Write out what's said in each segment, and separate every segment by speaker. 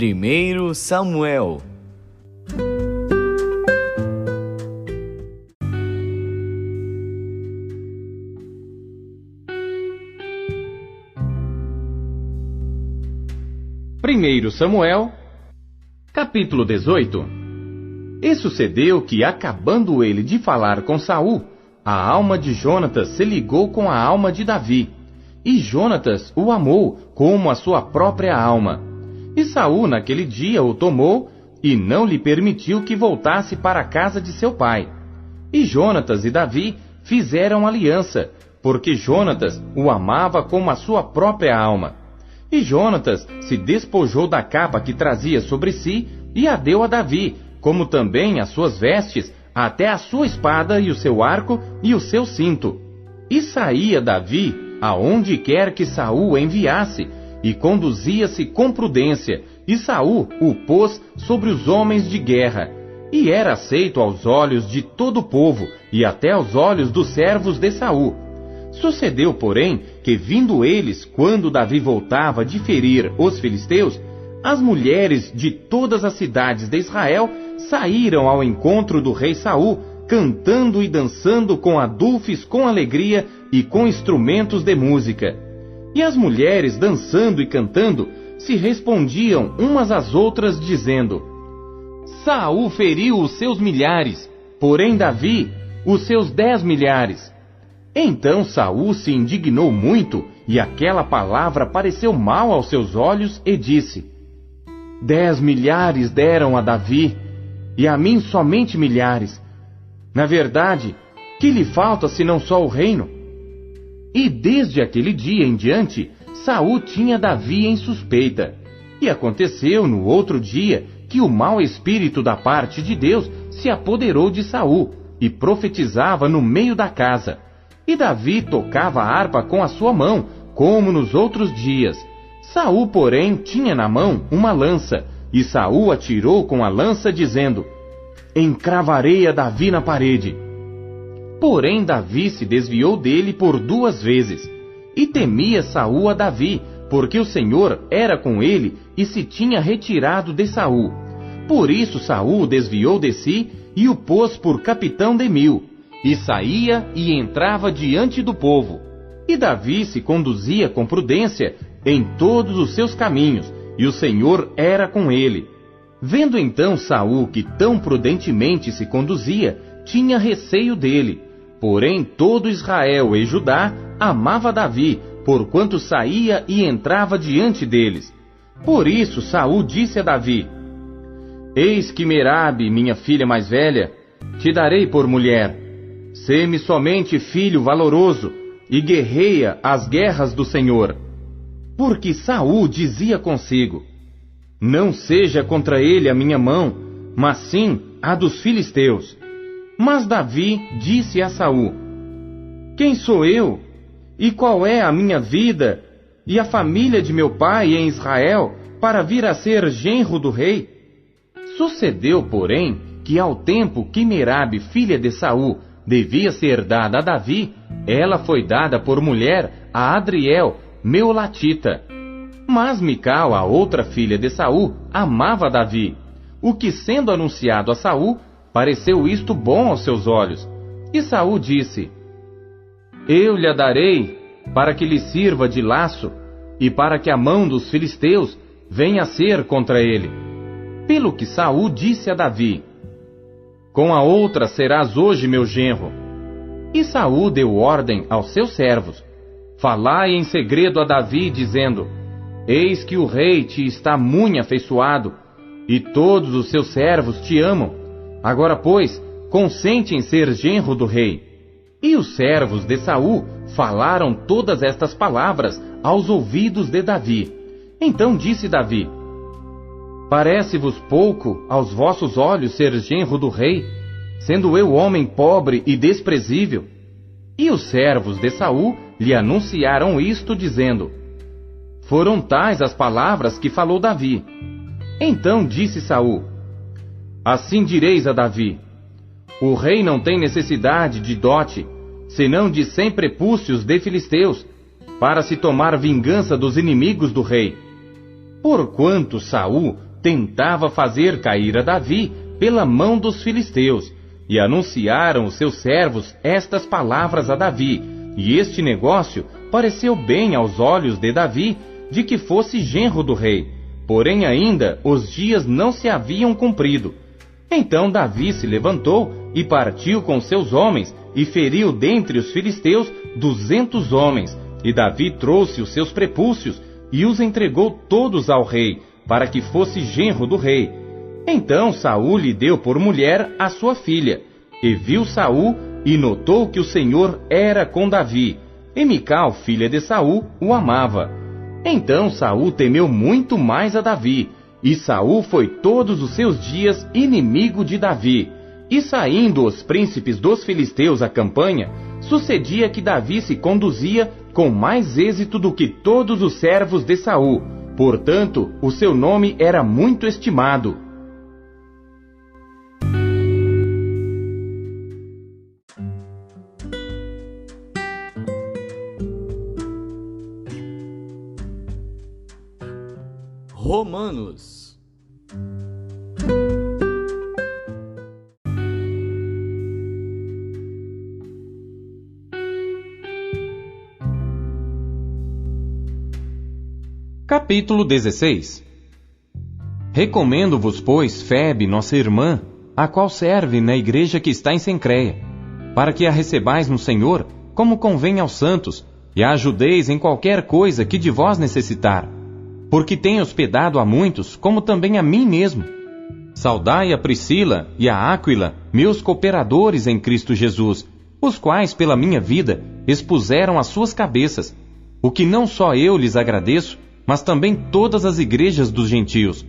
Speaker 1: 1 Samuel.
Speaker 2: Primeiro Samuel, capítulo 18. E sucedeu que, acabando ele de falar com Saul, a alma de Jonatas se ligou com a alma de Davi, e Jonatas o amou como a sua própria alma. E Saul naquele dia o tomou, e não lhe permitiu que voltasse para a casa de seu pai. E Jonatas e Davi fizeram aliança, porque Jonatas o amava como a sua própria alma. E Jonatas se despojou da capa que trazia sobre si, e a deu a Davi, como também as suas vestes, até a sua espada e o seu arco e o seu cinto. E saía Davi aonde quer que Saul enviasse, e conduzia-se com prudência, e Saul o pôs sobre os homens de guerra, e era aceito aos olhos de todo o povo, e até aos olhos dos servos de Saul. Sucedeu, porém, que vindo eles, quando Davi voltava de ferir os filisteus, as mulheres de todas as cidades de Israel saíram ao encontro do rei Saul, cantando e dançando com adufes, com alegria e com instrumentos de música. E as mulheres, dançando e cantando, se respondiam umas às outras, dizendo: Saul feriu os seus milhares, porém Davi os seus 10 milhares. Então Saul se indignou muito, e aquela palavra pareceu mal aos seus olhos, e disse: 10 milhares deram a Davi, e a mim somente milhares. Na verdade, que lhe falta senão só o reino? E desde aquele dia em diante, Saul tinha Davi em suspeita. E aconteceu no outro dia que o mau espírito da parte de Deus se apoderou de Saul, e profetizava no meio da casa. E Davi tocava a harpa com a sua mão, como nos outros dias. Saul, porém, tinha na mão uma lança, e Saul atirou com a lança, dizendo: Encravarei a Davi na parede. Porém Davi se desviou dele por 2 vezes, e temia Saul a Davi, porque o Senhor era com ele e se tinha retirado de Saul. Por isso Saul desviou de si e o pôs por capitão de 1000, e saía e entrava diante do povo. E Davi se conduzia com prudência em todos os seus caminhos, e o Senhor era com ele. Vendo então Saul que tão prudentemente se conduzia, tinha receio dele. Porém todo Israel e Judá amava Davi, porquanto saía e entrava diante deles. Por isso Saul disse a Davi: Eis que Merabe, minha filha mais velha, te darei por mulher. Sê-me somente filho valoroso, e guerreia as guerras do Senhor. Porque Saul dizia consigo: Não seja contra ele a minha mão, mas sim a dos filisteus. Mas Davi disse a Saul: Quem sou eu? E qual é a minha vida e a família de meu pai em Israel, para vir a ser genro do rei? Sucedeu, porém, que ao tempo que Merabe, filha de Saul, devia ser dada a Davi, ela foi dada por mulher a Adriel, Meolatita. Mas Mical, a outra filha de Saul, amava Davi, o que, sendo anunciado a Saul, pareceu isto bom aos seus olhos. E Saul disse: Eu lhe a darei, para que lhe sirva de laço, e para que a mão dos filisteus venha a ser contra ele. Pelo que Saul disse a Davi: Com a outra serás hoje meu genro. E Saul deu ordem aos seus servos: Falai em segredo a Davi, dizendo: Eis que o rei te está muito afeiçoado, e todos os seus servos te amam. Agora, pois, consente em ser genro do rei. E os servos de Saul falaram todas estas palavras aos ouvidos de Davi. Então disse Davi: Parece-vos pouco aos vossos olhos ser genro do rei, sendo eu homem pobre e desprezível? E os servos de Saul lhe anunciaram isto, dizendo: Foram tais as palavras que falou Davi. Então disse Saul: Assim direis a Davi: O rei não tem necessidade de dote, senão de 100 prepúcios de filisteus, para se tomar vingança dos inimigos do rei. Porquanto Saul tentava fazer cair a Davi pela mão dos filisteus, e anunciaram os seus servos estas palavras a Davi, e este negócio pareceu bem aos olhos de Davi, de que fosse genro do rei, porém ainda os dias não se haviam cumprido. Então Davi se levantou e partiu com seus homens, e feriu dentre os filisteus 200 homens, e Davi trouxe os seus prepúcios, e os entregou todos ao rei, para que fosse genro do rei. Então Saul lhe deu por mulher a sua filha, e viu Saul, e notou que o Senhor era com Davi, e Mical, filha de Saul, o amava. Então Saul temeu muito mais a Davi, e Saul foi todos os seus dias inimigo de Davi. E saindo os príncipes dos filisteus à campanha, sucedia que Davi se conduzia com mais êxito do que todos os servos de Saul. Portanto, o seu nome era muito estimado.
Speaker 1: Romanos.
Speaker 2: Capítulo 16. Recomendo-vos, pois, Febe, nossa irmã, a qual serve na igreja que está em Cencreia, para que a recebais no Senhor, como convém aos santos, e a ajudeis em qualquer coisa que de vós necessitar, porque tem hospedado a muitos, como também a mim mesmo. Saudai a Priscila e a Áquila, meus cooperadores em Cristo Jesus, os quais, pela minha vida, expuseram as suas cabeças, o que não só eu lhes agradeço, mas também todas as igrejas dos gentios.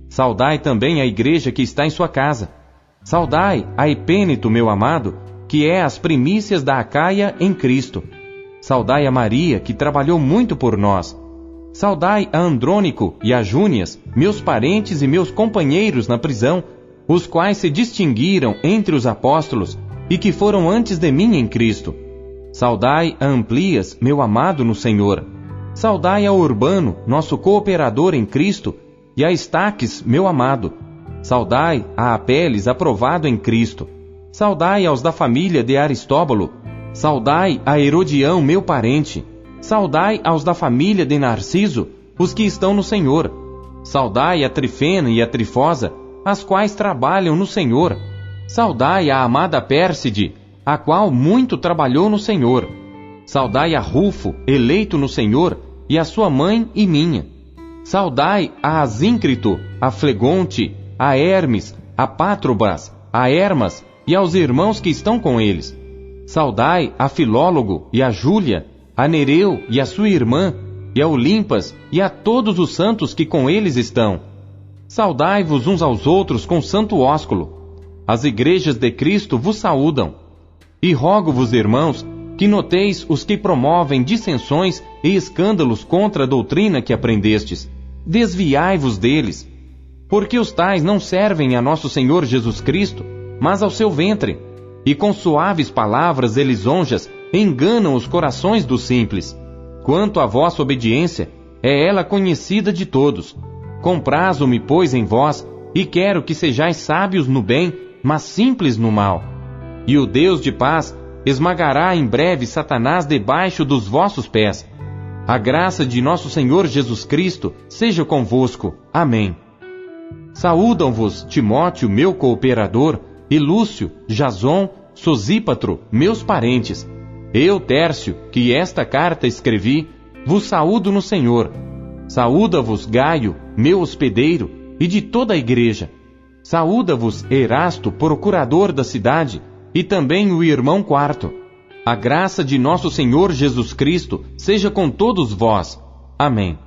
Speaker 2: Saudai também a igreja que está em sua casa. Saudai a Epêneto, meu amado, que é as primícias da Acaia em Cristo. Saudai a Maria, que trabalhou muito por nós. Saudai a Andrônico e a Júnias, meus parentes e meus companheiros na prisão, os quais se distinguiram entre os apóstolos e que foram antes de mim em Cristo. Saudai a Amplias, meu amado no Senhor. Saudai a Urbano, nosso cooperador em Cristo, e a Estaques, meu amado. Saudai a Apeles, aprovado em Cristo. Saudai aos da família de Aristóbulo. Saudai a Herodião, meu parente. Saudai aos da família de Narciso, os que estão no Senhor. Saudai a Trifena e a Trifosa, as quais trabalham no Senhor. Saudai a amada Pérside, a qual muito trabalhou no Senhor. Saudai a Rufo, eleito no Senhor, e a sua mãe e minha. Saudai a Asíncrito, a Flegonte, a Hermes, a Pátrobas, a Hermas e aos irmãos que estão com eles. Saudai a Filólogo e a Júlia, a Nereu e a sua irmã, e a Olimpas e a todos os santos que com eles estão. Saudai-vos uns aos outros com santo ósculo. As igrejas de Cristo vos saúdam. E rogo-vos, irmãos, que noteis os que promovem dissensões e escândalos contra a doutrina que aprendestes. Desviai-vos deles, porque os tais não servem a nosso Senhor Jesus Cristo, mas ao seu ventre, e com suaves palavras e lisonjas enganam os corações dos simples. Quanto à vossa obediência, é ela conhecida de todos. Comprazo-me, pois, em vós, e quero que sejais sábios no bem, mas simples no mal. E o Deus de paz esmagará em breve Satanás debaixo dos vossos pés. A graça de nosso Senhor Jesus Cristo seja convosco. Amém. Saúdam-vos Timóteo, meu cooperador, e Lúcio, Jason, Sosípatro, meus parentes. Eu, Tércio, que esta carta escrevi, vos saúdo no Senhor. Saúda-vos Gaio, meu hospedeiro, e de toda a igreja. Saúda-vos Erasto, procurador da cidade, e também o irmão Quarto. A graça de nosso Senhor Jesus Cristo seja com todos vós. Amém.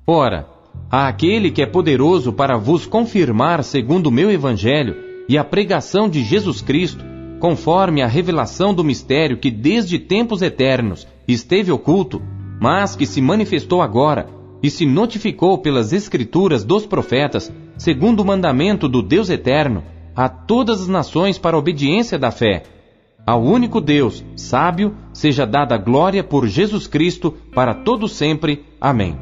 Speaker 2: Ora, a aquele que é poderoso para vos confirmar segundo o meu evangelho e a pregação de Jesus Cristo, conforme a revelação do mistério que desde tempos eternos esteve oculto, mas que se manifestou agora e se notificou pelas escrituras dos profetas, segundo o mandamento do Deus eterno, a todas as nações para a obediência da fé. Ao único Deus, sábio, seja dada glória por Jesus Cristo para todo sempre. Amém.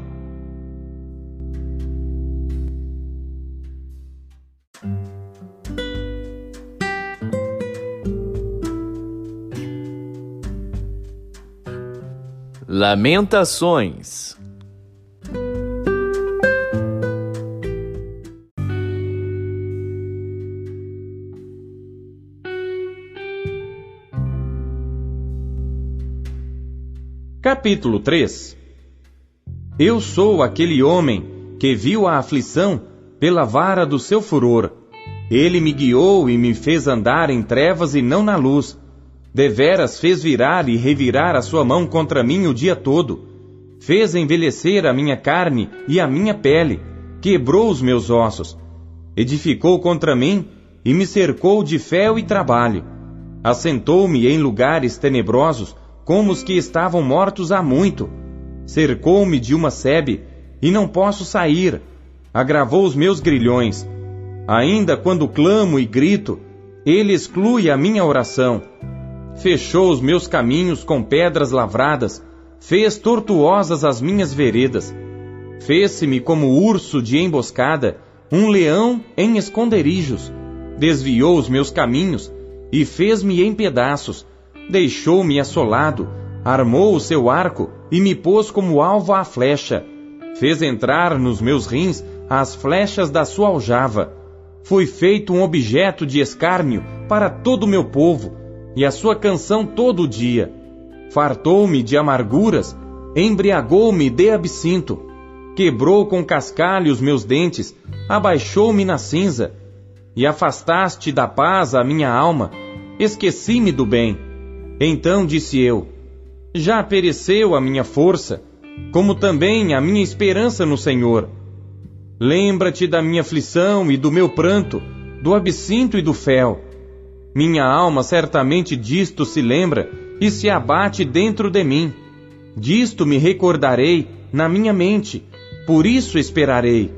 Speaker 1: Lamentações.
Speaker 2: Capítulo 3. Eu sou aquele homem que viu a aflição pela vara do seu furor. Ele me guiou e me fez andar em trevas e não na luz. Deveras fez virar e revirar a sua mão contra mim o dia todo. Fez envelhecer a minha carne e a minha pele. Quebrou os meus ossos. Edificou contra mim e me cercou de fel e trabalho. Assentou-me em lugares tenebrosos, como os que estavam mortos há muito. Cercou-me de uma sebe, e não posso sair. Agravou os meus grilhões. Ainda quando clamo e grito, ele exclui a minha oração. Fechou os meus caminhos com pedras lavradas, fez tortuosas as minhas veredas. Fez-se-me como urso de emboscada, um leão em esconderijos. Desviou os meus caminhos, e fez-me em pedaços. Deixou-me assolado, armou o seu arco e me pôs como alvo à flecha. Fez entrar nos meus rins as flechas da sua aljava. Fui feito um objeto de escárnio para todo o meu povo, e a sua canção todo o dia. Fartou-me de amarguras, embriagou-me de absinto. Quebrou com cascalho os meus dentes, abaixou-me na cinza. E afastaste da paz a minha alma, esqueci-me do bem. Então disse eu, já pereceu a minha força, como também a minha esperança no Senhor. Lembra-te da minha aflição e do meu pranto, do absinto e do fel. Minha alma certamente disto se lembra e se abate dentro de mim. Disto me recordarei na minha mente, por isso esperarei.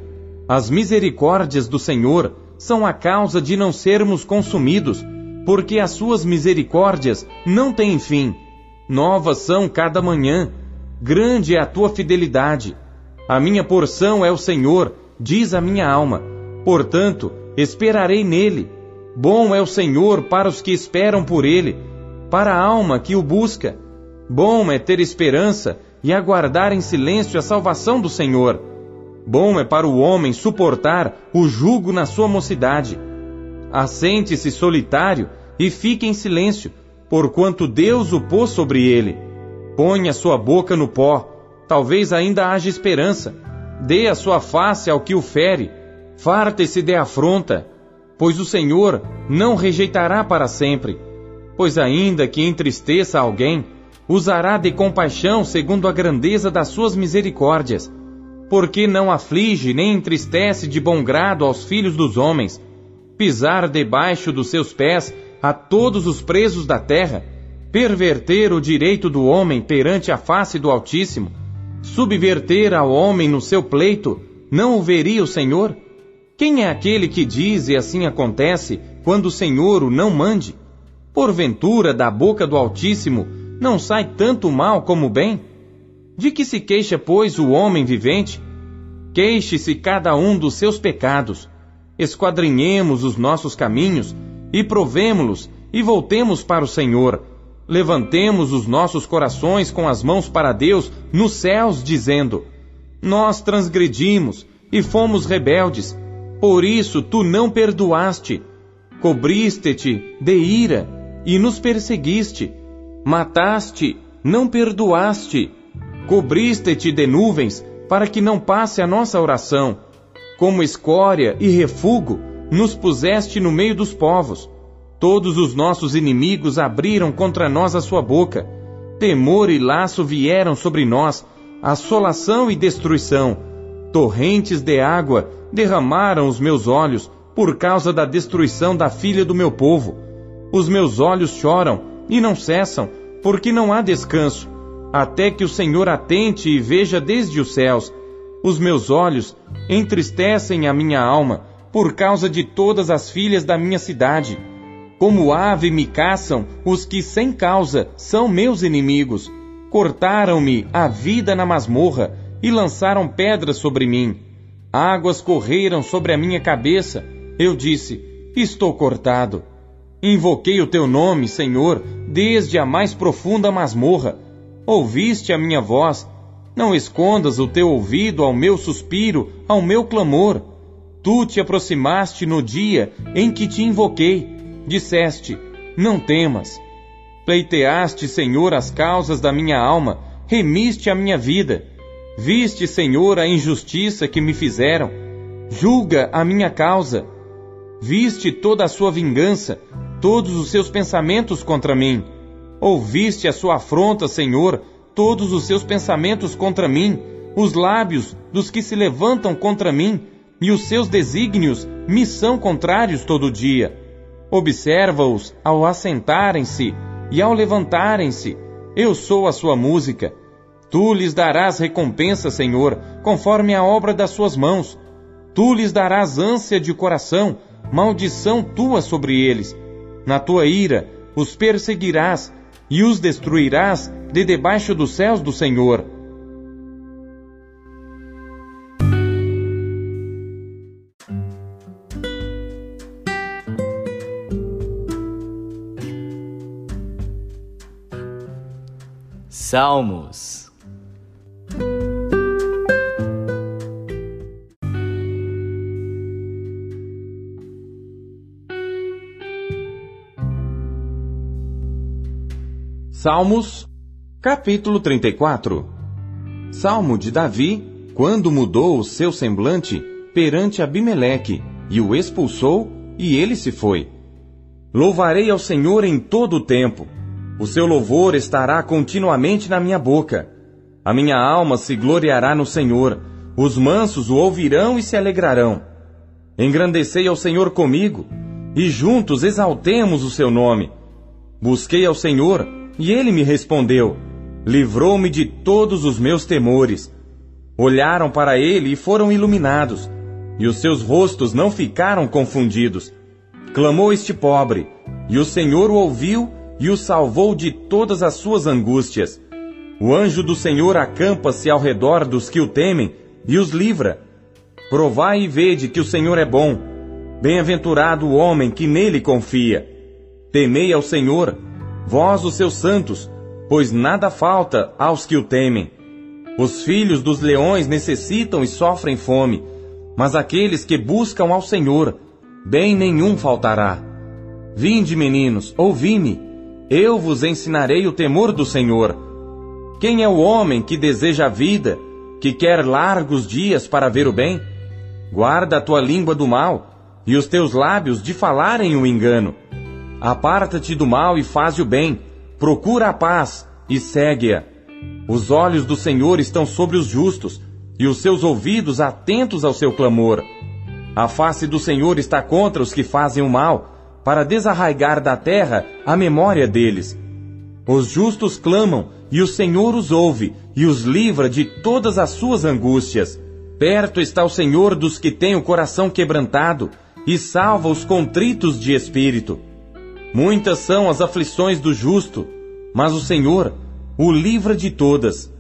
Speaker 2: As misericórdias do Senhor são a causa de não sermos consumidos, porque as suas misericórdias não têm fim. Novas são cada manhã, grande é a tua fidelidade. A minha porção é o Senhor, diz a minha alma, portanto, esperarei nele. Bom é o Senhor para os que esperam por ele, para a alma que o busca. Bom é ter esperança e aguardar em silêncio a salvação do Senhor. Bom é para o homem suportar o jugo na sua mocidade. Assente-se solitário e fique em silêncio, porquanto Deus o pôs sobre ele. Põe a sua boca no pó, talvez ainda haja esperança. Dê a sua face ao que o fere, farte-se de afronta, pois o Senhor não rejeitará para sempre. Pois ainda que entristeça alguém, usará de compaixão segundo a grandeza das suas misericórdias. Porque não aflige nem entristece de bom grado aos filhos dos homens, pisar debaixo dos seus pés a todos os presos da terra, perverter o direito do homem perante a face do Altíssimo, subverter ao homem no seu pleito, não o veria o Senhor? Quem é aquele que diz e assim acontece, quando o Senhor o não mande? Porventura, da boca do Altíssimo, não sai tanto mal como bem? De que se queixa, pois, o homem vivente? Queixe-se cada um dos seus pecados. Esquadrinhemos os nossos caminhos, e provemo-los, e voltemos para o Senhor. Levantemos os nossos corações com as mãos para Deus nos céus, dizendo: nós transgredimos, e fomos rebeldes, por isso tu não perdoaste. Cobriste-te de ira, e nos perseguiste. Mataste, não perdoaste. Cobriste-te de nuvens, para que não passe a nossa oração. Como escória e refúgio, nos puseste no meio dos povos. Todos os nossos inimigos abriram contra nós a sua boca. Temor e laço vieram sobre nós, assolação e destruição. Torrentes de água derramaram os meus olhos, por causa da destruição da filha do meu povo. Os meus olhos choram, e não cessam, porque não há descanso, até que o Senhor atente e veja desde os céus. Os meus olhos entristecem a minha alma, por causa de todas as filhas da minha cidade. Como ave me caçam os que sem causa são meus inimigos. Cortaram-me a vida na masmorra, e lançaram pedras sobre mim. Águas correram sobre a minha cabeça. Eu disse: estou cortado. Invoquei o teu nome, Senhor, desde a mais profunda masmorra. ouviste a minha voz. Não escondas o teu ouvido ao meu suspiro, ao meu clamor. Tu te aproximaste no dia em que te invoquei. Disseste: não temas. Pleiteaste, Senhor, as causas da minha alma, remiste a minha vida. Viste, Senhor, a injustiça que me fizeram. Julga a minha causa. Viste toda a sua vingança, todos os seus pensamentos contra mim. Ouviste a sua afronta, Senhor, todos os seus pensamentos contra mim, os lábios dos que se levantam contra mim, e os seus desígnios me são contrários todo dia. Observa-os ao assentarem-se e ao levantarem-se. Eu sou a sua música. Tu lhes darás recompensa, Senhor, conforme a obra das suas mãos. Tu lhes darás ânsia de coração, maldição tua sobre eles. Na tua ira os perseguirás e os destruirás de debaixo dos céus do Senhor.
Speaker 1: Salmos.
Speaker 2: Salmos, capítulo 34. Salmo de Davi, quando mudou o seu semblante perante Abimeleque, e o expulsou, e ele se foi. Louvarei ao Senhor em todo o tempo. O seu louvor estará continuamente na minha boca. A minha alma se gloriará no Senhor. Os mansos o ouvirão e se alegrarão. Engrandecei ao Senhor comigo, e juntos exaltemos o seu nome. Busquei ao Senhor, e ele me respondeu. Livrou-me de todos os meus temores. Olharam para ele e foram iluminados, e os seus rostos não ficaram confundidos. Clamou este pobre, e o Senhor o ouviu e o salvou de todas as suas angústias. O anjo do Senhor acampa-se ao redor dos que o temem e os livra. Provai e vede que o Senhor é bom. Bem-aventurado o homem que nele confia. Temei ao Senhor, vós os seus santos, pois nada falta aos que o temem. Os filhos dos leões necessitam e sofrem fome, mas aqueles que buscam ao Senhor, bem nenhum faltará. Vinde, meninos, ouvi-me. Eu vos ensinarei o temor do Senhor. Quem é o homem que deseja a vida, que quer largos dias para ver o bem? Guarda a tua língua do mal, e os teus lábios de falarem o engano. Aparta-te do mal e faze o bem, procura a paz e segue-a. Os olhos do Senhor estão sobre os justos, e os seus ouvidos atentos ao seu clamor. A face do Senhor está contra os que fazem o mal, para desarraigar da terra a memória deles. Os justos clamam, e o Senhor os ouve, e os livra de todas as suas angústias. Perto está o Senhor dos que têm o coração quebrantado, e salva os contritos de espírito. Muitas são as aflições do justo, mas o Senhor o livra de todas.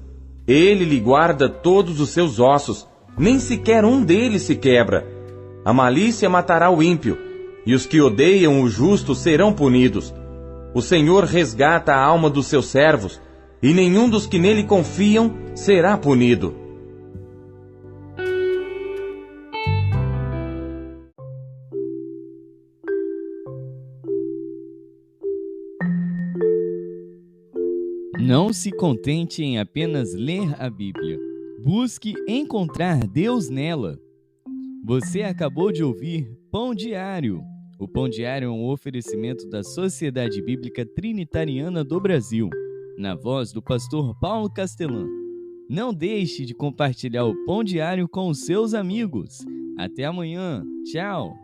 Speaker 2: Ele lhe guarda todos os seus ossos, nem sequer um deles se quebra. A malícia matará o ímpio, e os que odeiam o justo serão punidos. O Senhor resgata a alma dos seus servos, e nenhum dos que nele confiam será punido.
Speaker 1: Não se contente em apenas ler a Bíblia. Busque encontrar Deus nela. Você acabou de ouvir Pão Diário. O Pão Diário é um oferecimento da Sociedade Bíblica Trinitariana do Brasil, na voz do pastor Paulo Castelã. Não deixe de compartilhar o Pão Diário com os seus amigos. Até amanhã. Tchau!